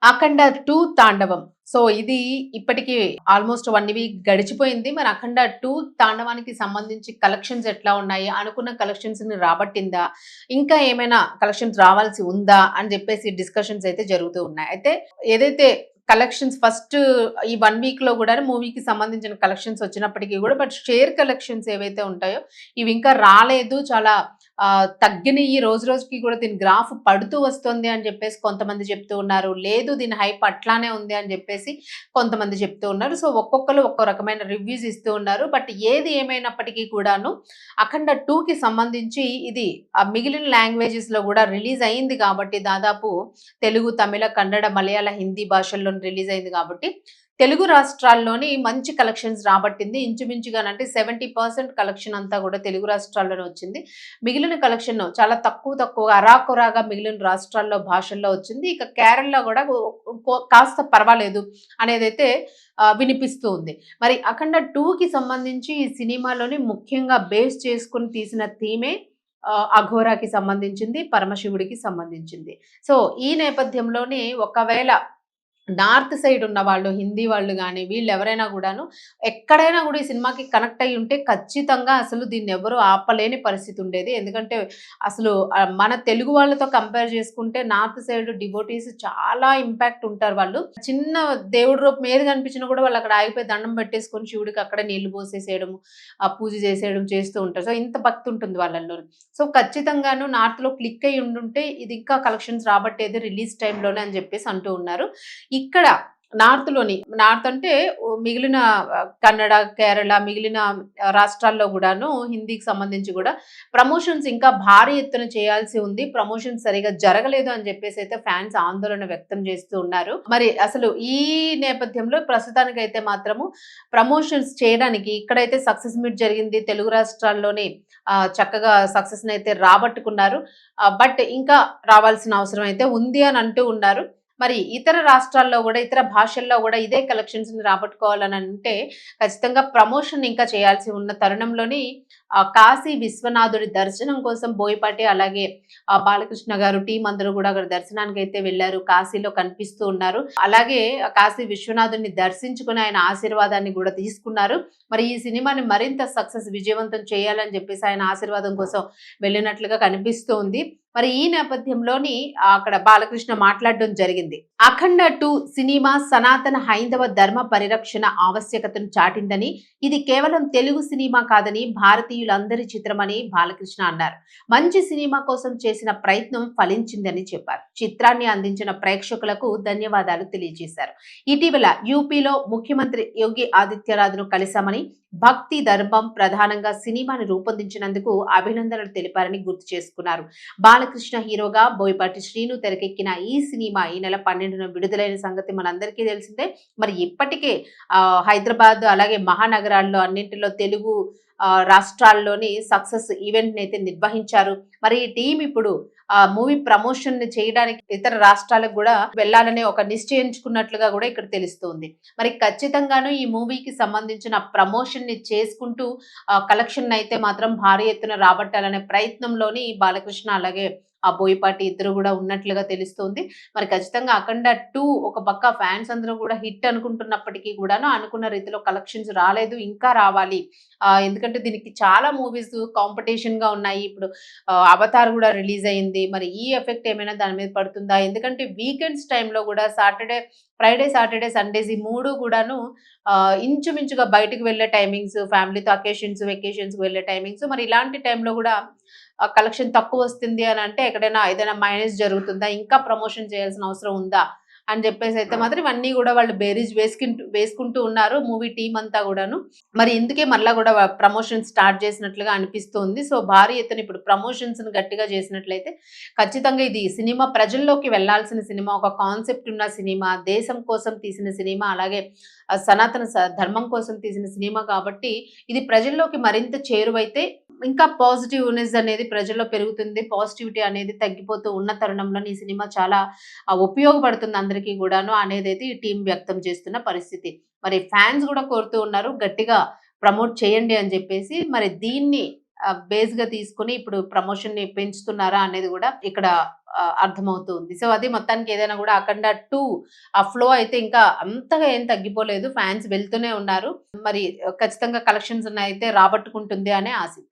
అఖండ 2 తాండవం. సో, ఇది ఇప్పటికి ఆల్‌మోస్ట్ 1 వీక్ గడిచిపోయింది. మరి అఖండ 2 తాండవానికి సంబంధించి కలెక్షన్స్ ఎట్లా ఉన్నాయి? అనుకున్న కలెక్షన్స్‌ని రాబట్టిందా? ఇంకా ఏమైనా కలెక్షన్స్ రావాల్సి ఉందా? అని జెప్పేసి డిస్కషన్స్ అయితే జరుగుతూ ఉన్నాయి. అయితే ఏదైతే కలెక్షన్స్ ఫస్ట్ ఈ 1 వీక్‌లో గూడా మూవీకి సంబంధించిన కలెక్షన్స్ వచ్చినప్పటికి గూడా షేర్ కలెక్షన్స్ ఏవైతే ఉంటాయో ఇవి ఇంకా రాలేదు. చాలా తగ్గినియి రోజు రోజుకి కూడా దీని గ్రాఫ్ పడుతూ వస్తుంది అని చెప్పేసి కొంతమంది చెప్తూ ఉన్నారు. లేదు దీని హైప్ అట్లానే ఉంది అని చెప్పేసి కొంతమంది చెప్తూ ఉన్నారు. సో, ఒక్కొక్కళ్ళు ఒక్కో రకమైన రివ్యూస్ ఇస్తూ ఉన్నారు. బట్ ఏది ఏమైనప్పటికీ కూడాను 'అఖండ 2'కి సంబంధించి ఇది మిగిలిన లాంగ్వేజెస్‌లో కూడా రిలీజ్ అయింది కాబట్టి దాదాపు తెలుగు, తమిళ, కన్నడ, మలయాళ, హిందీ భాషల్లో రిలీజ్ అయింది కాబట్టి తెలుగు రాష్ట్రాల్లోని మంచి కలెక్షన్స్ రాబట్టింది. ఇంచుమించుగానంటే 70% కలెక్షన్ అంతా కూడా తెలుగు రాష్ట్రాల్లోనే వచ్చింది. మిగిలిన కలెక్షన్ చాలా తక్కువ అరాకొరాగా మిగిలిన రాష్ట్రాల్లో భాషల్లో వచ్చింది. ఇక కేరళలో కూడా కాస్త పర్వాలేదు అనేదైతే వినిపిస్తూ ఉంది. మరి 'అఖండ 2'కి సంబంధించి ఈ సినిమాలోని ముఖ్యంగా బేస్ చేసుకొని తీసిన థీమే 'అఘోరా'కి సంబంధించింది, పరమశివుడికి సంబంధించింది. సో, ఈ నేపథ్యంలోనే ఒకవేళ నార్త్ సైడ్ ఉన్నవాళ్ళు, హిందీ వాళ్ళు గాని, వీళ్ళెవరైనా గూడాను ఎక్కడైనా గూడా ఈ సినిమాకి కనెక్ట్ అయ్యి ఉంటే ఖచ్చితంగా అసలు దీన్నెవ్వరు ఆపలేని పరిస్థితి ఉండేది. ఎందుకంటే అసలు మన తెలుగు వాళ్ళతో కంపేర్ చేసుకుంటే నార్త్ సైడ్ డివోటీస్ చాలా ఇంపాక్ట్ ఉంటారు వాళ్ళు. చిన్న దేవుడి రూపం ఏది కనిపించినా కూడా వాళ్ళు అక్కడ ఆగిపోయి దండం పెట్టేసుకొని శివుడికి అక్కడే నీళ్లు పోసేసేయడము, పూజ చేసేయడం చేస్తూ ఉంటారు. సో, ఇంత భక్తి ఉంటుంది వాళ్ళలో. సో, ఖచ్చితంగాను నార్త్‌లో క్లిక్ అయ్యి ఉండుంటే ఇది ఇంకా కలెక్షన్స్ రాబట్టేది రిలీజ్ టైమ్‌లోనే అని చెప్పేసి అంటూ ఉన్నారు. ఇక్కడ నార్త్ అంటే మిగిలిన కన్నడ, కేరళ మిగిలిన రాష్ట్రాల్లో గూడాను హిందీకి సంబంధించి గూడా ప్రమోషన్స్ ఇంకా భారీ ఎత్తున చేయాల్సి ఉంది. ప్రమోషన్స్ సరిగ్గా జరగలేదు అని జెప్పేసైతే ఫ్యాన్స్ ఆందోళన వ్యక్తం చేస్తూ ఉన్నారు. మరి అసలు ఈ నేపథ్యంలో ప్రస్తుతానికైతే మాత్రము ప్రమోషన్స్ చేయడానికి ఇక్కడైతే సక్సెస్ మీట్ జరిగింది. తెలుగు రాష్ట్రాల్లోనే చక్కగా సక్సెస్‌నైతే రాబట్టుకున్నారు. బట్ ఇంకా రావాల్సిన అవసరం అయితే ఉంది అని అంటూ ఉన్నారు. మరి ఇతర రాష్ట్రాల్లో గూడా, ఇతర భాషల్లో గూడా ఇదే కలెక్షన్స్‌ని రాబట్టుకోవాలని అంటే ఖచ్చితంగా ప్రమోషన్ ఇంకా చేయాల్సి ఉన్న తరుణంలోని కాశీ విశ్వనాథుడి దర్శనం కోసం బోయపాటి అలాగే బాలకృష్ణ గారు టీమ్ అందరూ గూడా అక్కడ దర్శనానికైతే వెళ్లారు. కాశీలో కనిపిస్తూ ఉన్నారు. అలాగే కాశీ విశ్వనాథుడిని దర్శించుకొని ఆయన ఆశీర్వాదాన్ని గూడా తీసుకున్నారు. మరి ఈ సినిమాని మరింత సక్సెస్ విజయవంతం చేయాలని జెప్పేసి ఆయన ఆశీర్వాదం కోసం వెళ్ళినట్లుగా కనిపిస్తూ ఉంది. మరి ఈ నేపథ్యంలోని అక్కడ బాలకృష్ణ మాట్లాడడం జరిగింది. 'అఖండ 2' సినిమా సనాతన హైందవ ధర్మ పరిరక్షణ ఆవశ్యకతను చాటిందని, ఇది కేవలం తెలుగు సినిమా కాదని భారతీయులందరి చిత్రమని బాలకృష్ణ అన్నారు. మంచి సినిమా కోసం చేసిన ప్రయత్నం ఫలించిందని చెప్పారు. చిత్రాన్ని అందించిన ప్రేక్షకులకు ధన్యవాదాలు తెలియజేశారు. ఇటీవల యూపీలో ముఖ్యమంత్రి యోగి ఆదిత్యనాథ్ను కలిశామని, భక్తి ధర్మం ప్రధానంగా సినిమాని రూపొందించినందుకు అభినందనలు తెలిపారని గుర్తు చేసుకున్నారు. బాలకృష్ణ హీరోగా బోయపాటి శ్రీను తెరకెక్కిన ఈ సినిమా ఈ నెల 12న విడుదలైన సంగతి మనందరికీ తెలిసిందే. మరి ఇప్పటికే హైదరాబాద్ అలాగే మహానగరాల్లో అన్నింటిలో తెలుగు రాష్ట్రాల్లోని సక్సెస్ ఈవెంట్ అయితే నిర్వహించారు. మరి ఈ టీం ఇప్పుడు మూవీ ప్రమోషన్ చేయడానికి ఇతర రాష్ట్రాలకు కూడా వెళ్లాలనే ఒక నిశ్చయించుకున్నట్లుగా కూడా ఇక్కడ తెలుస్తుంది. మరి ఖచ్చితంగాను ఈ మూవీకి సంబంధించిన ప్రమోషన్ ని చేసుకుంటూ కలెక్షన్ అయితే మాత్రం భారీ ఎత్తున రాబట్టాలనే ప్రయత్నంలోని బాలకృష్ణ అలాగే బోయపాటి ఇద్దరు కూడా ఉన్నట్లుగా తెలుస్తుంది. మరి ఖచ్చితంగా 'అఖండ 2' ఒక పక్క ఫ్యాన్స్ అందరూ కూడా హిట్ అనుకుంటున్నప్పటికీ కూడాను అనుకున్న రీతిలో కలెక్షన్స్ రాలేదు. ఇంకా రావాలి. ఎందుకంటే దీనికి చాలా మూవీస్ కాంపిటీషన్‌గా ఉన్నాయి. ఇప్పుడు 'అవతార్' కూడా రిలీజ్ అయింది. మరి ఈ ఎఫెక్ట్ ఏమైనా దాని మీద పడుతుందా? ఎందుకంటే వీకెండ్స్ టైమ్‌లో కూడా ఫ్రైడే, సాటర్డే, సండేస్ ఈ 3 కూడాను ఇంచుమించుగా బయటికి వెళ్ళే టైమింగ్స్, ఫ్యామిలీతో వెకేషన్స్‌కి వెళ్ళే టైమింగ్స్. మరి ఇలాంటి టైంలో కూడా కలెక్షన్ తక్కువొస్తుంది అనంటే ఎక్కడైనా ఏదైనా మైనస్ జరుగుతుందా? ఇంకా ప్రమోషన్ చేయాల్సిన అవసరం ఉందా? అని జెప్పేసైతే మాత్రం ఇవన్నీ గూడా వాళ్ళు బేరీజ్ వేసుకుంటూ ఉన్నారు మూవీ టీమ్ అంతా గూడాను. మరి ఇందుకే మళ్ళా గూడా ప్రమోషన్ స్టార్ట్ చేసినట్లుగా అనిపిస్తుంది. సో, భారీ ఎత్తున ఇప్పుడు ప్రమోషన్స్‌ని గట్టిగా చేసినట్లయితే ఖచ్చితంగా ఇది సినిమా ప్రజల్లోకి వెళ్ళాల్సిన సినిమా, ఒక కాన్సెప్ట్ ఉన్న సినిమా, దేశం కోసం తీసిన సినిమా, అలాగే సనాతన ధర్మం కోసం తీసిన సినిమా కాబట్టి ఇది ప్రజల్లోకి మరింత చేరువైతే ఇంకా పాజిటివ్‌నెస్ అనేది ప్రజల్లో పెరుగుతుంది. పాజిటివిటీ అనేది తగ్గిపోతూ ఉన్న తరుణంలో ఈ సినిమా చాలా ఉపయోగపడుతుంది అందరికీ గూడాను అనేదైతే ఈ టీమ్ వ్యక్తం చేస్తున్న పరిస్థితి. మరి ఫ్యాన్స్ గూడా కోరుతూ ఉన్నారు గట్టిగా ప్రమోట్ చేయండి అని జెప్పేసి. మరి దీన్ని బేస్ గా తీసుకుని ఇప్పుడు ప్రమోషన్ ని పెంచుతున్నారా అనేది కూడా ఇక్కడ అర్థమవుతుంది. సో అది మొత్తానికి ఏదైనా కూడా అఖండ 2 ఆ ఫ్లో అయితే ఇంకా అంతగా ఏం తగ్గిపోలేదు. ఫ్యాన్స్ వెళ్తూనే ఉన్నారు. మరి ఖచ్చితంగా కలెక్షన్స్ అయితే రాబట్టుకుంటుంది అనే ఆశిద్దాం.